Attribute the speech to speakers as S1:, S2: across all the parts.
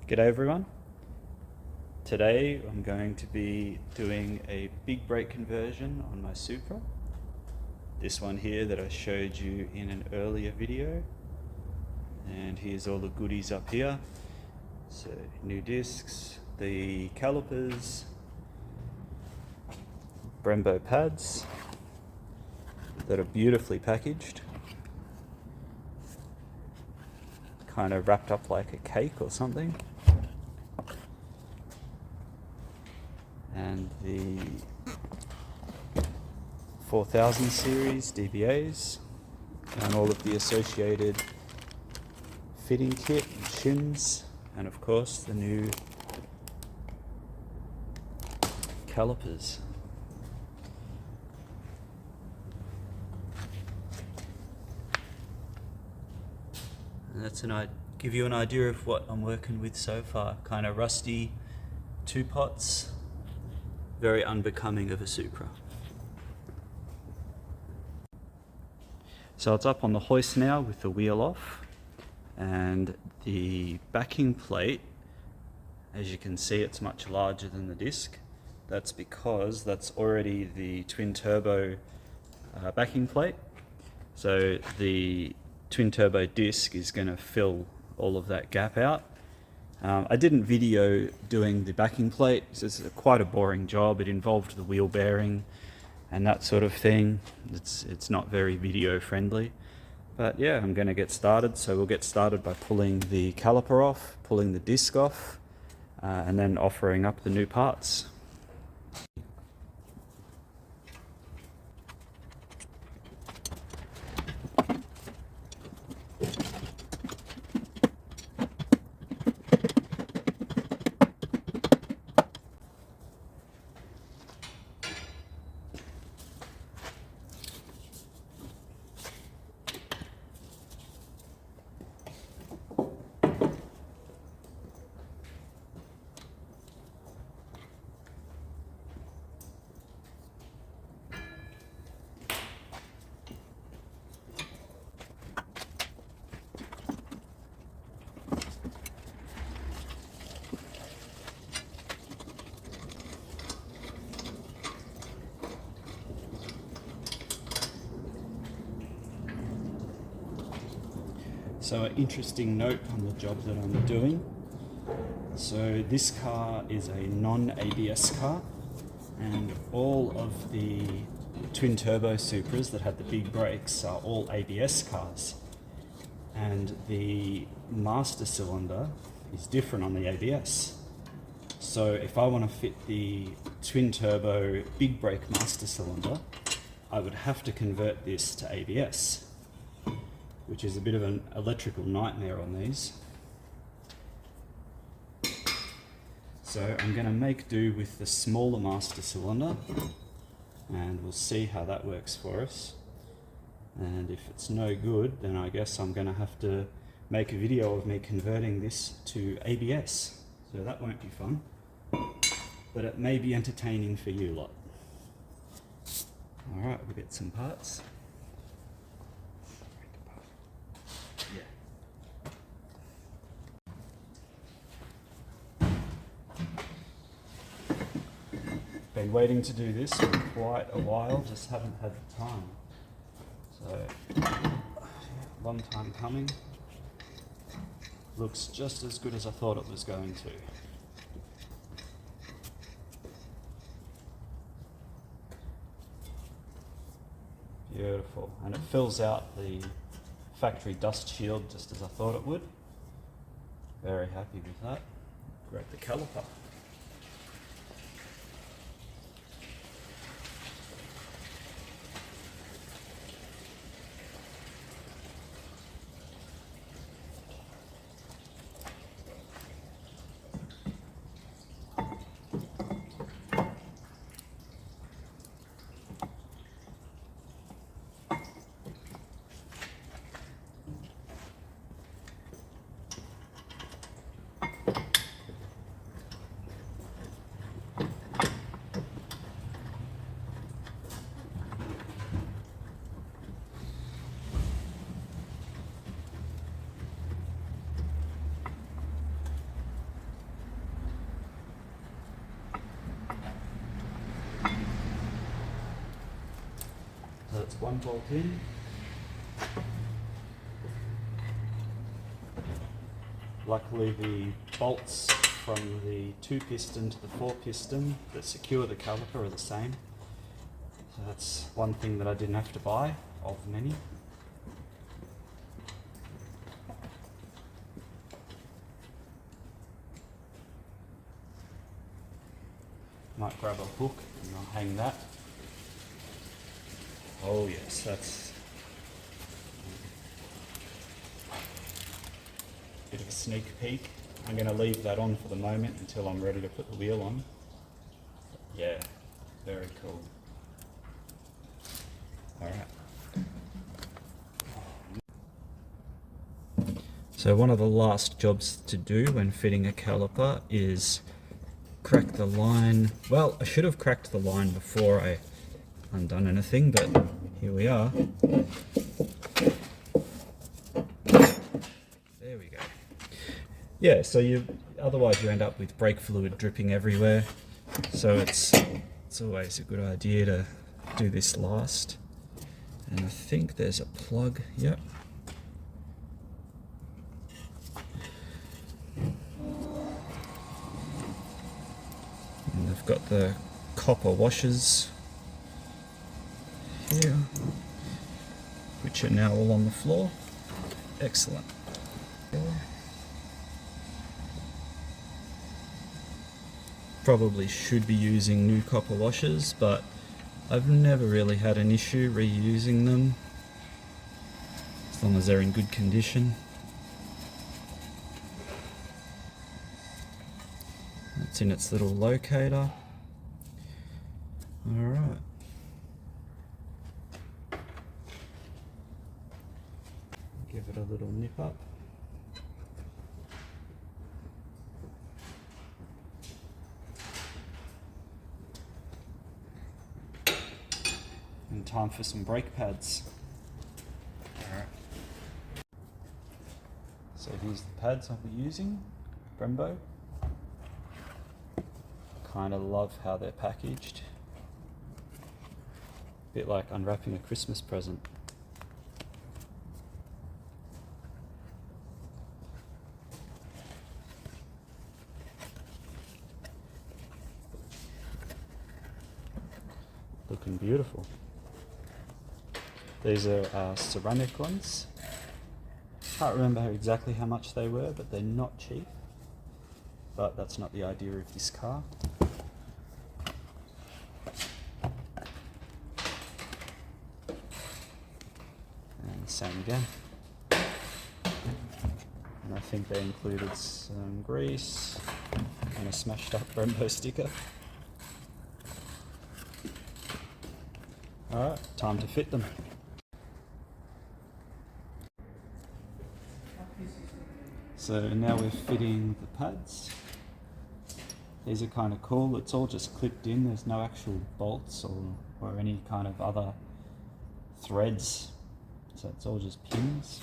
S1: G'day everyone. Today I'm going to be doing a big brake conversion on my Supra. This one here that I showed you in an earlier video. And here's all the goodies up here. So new discs, the calipers, Brembo pads that are beautifully packaged. Kind of wrapped up like a cake or something. And the 4000 series DBAs and all of the associated fitting kit and shims, and of course the new calipers. And that's give you an idea of what I'm working with so far. Kind of rusty, 2 pots, very unbecoming of a Supra. So it's up on the hoist now with the wheel off, and the backing plate, as you can see, it's much larger than the disc. That's because that's already the twin turbo backing plate. So the twin turbo disc is going to fill all of that gap out. I didn't video doing the backing plate. It's quite a boring job. It involved the wheel bearing and that sort of thing. It's not very video friendly. But yeah, I'm going to get started. So we'll get started by pulling the caliper off, pulling the disc off, and then offering up the new parts. So an interesting note on the job that I'm doing. So this car is a non-ABS car, and all of the twin turbo Supras that had the big brakes are all ABS cars. And the master cylinder is different on the ABS. So if I want to fit the twin turbo big brake master cylinder, I would have to convert this to ABS, which is a bit of an electrical nightmare on these. So I'm going to make do with the smaller master cylinder, and we'll see how that works for us. And if it's no good, then I guess I'm going to have to make a video of me converting this to ABS. So that won't be fun, but it may be entertaining for you lot. Alright, we'll get some parts. Been waiting to do this for quite a while, just haven't had the time. So, long time coming. Looks just as good as I thought it was going to. Beautiful, and it fills out the factory dust shield just as I thought it would. Very happy with that. Grab the caliper. one bolt in. Luckily the bolts from the 2-piston to the 4-piston that secure the caliper are the same. So that's one thing that I didn't have to buy, of many. Might grab a hook and I'll hang that. Oh yes, that's a bit of a sneak peek. I'm going to leave that on for the moment until I'm ready to put the wheel on. Yeah, very cool. Alright. So one of the last jobs to do when fitting a caliper is crack the line. Well, I should have cracked the line before I undone anything, but here we are. There we go. Yeah, so otherwise you end up with brake fluid dripping everywhere. So it's always a good idea to do this last. And I think there's a plug. Yep. And I've got the copper washers here, which are now all on the floor. Excellent. Probably should be using new copper washers, but I've never really had an issue reusing them, as long as they're in good condition. It's in its little locator. Alright. Give it a little nip up. And time for some brake pads. Alright. So here's the pads I'll be using. Brembo. Kind of love how they're packaged. A bit like unwrapping a Christmas present. Looking beautiful. These are ceramic ones. Can't remember exactly how much they were, but they're not cheap. But that's not the idea of this car. And same again. And I think they included some grease and a smashed up Brembo sticker. Alright, time to fit them. So now we're fitting the pads. These are kind of cool. It's all just clipped in. There's no actual bolts or any kind of other threads. So it's all just pins.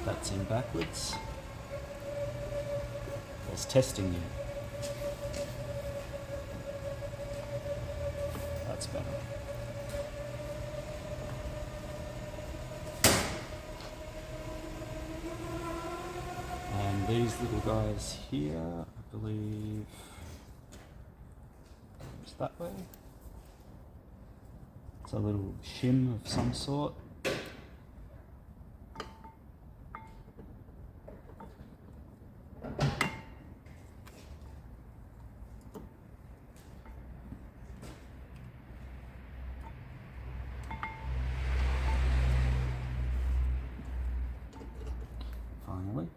S1: That's in backwards. There's testing you. That's better. And these little guys here, I believe, it's that way. It's a little shim of some sort. Finally.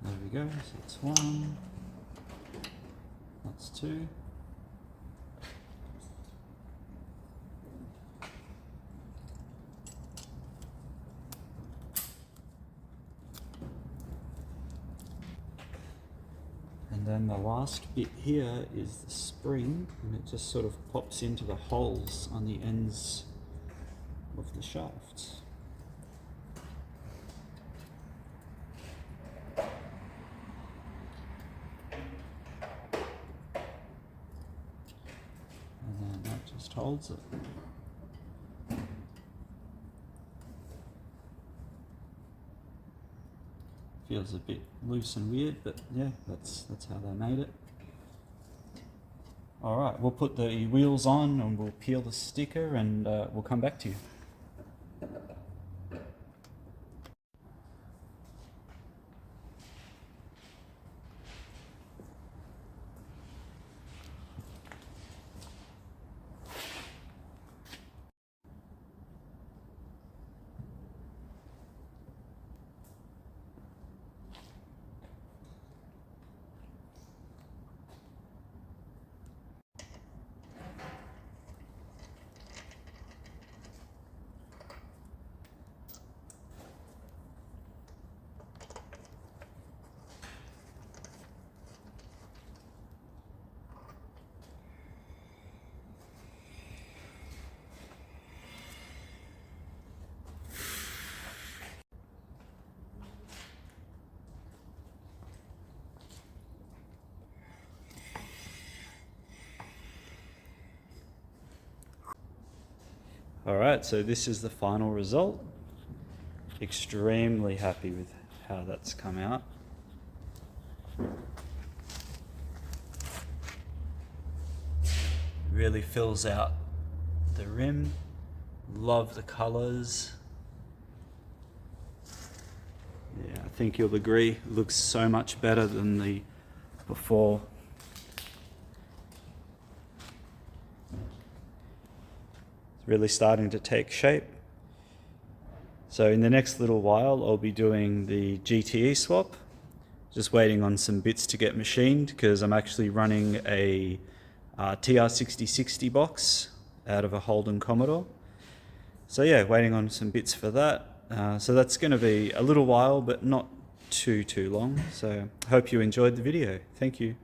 S1: There we go, so it's one. That's 2. And then the last bit here is the spring, and it just sort of pops into the holes on the ends of the shafts. And then that just holds it. Feels a bit loose and weird, but yeah, that's how they made it. All right, we'll put the wheels on and we'll peel the sticker, and we'll come back to you. All right, so this is the final result. Extremely happy with how that's come out. Really fills out the rim. Love the colors. Yeah, I think you'll agree. Looks so much better than the before. Really starting to take shape. So in the next little while I'll be doing the GTE swap, just waiting on some bits to get machined because I'm actually running a TR6060 box out of a Holden Commodore. So yeah, waiting on some bits for that. So that's going to be a little while, but not too long. So hope you enjoyed the video. Thank you.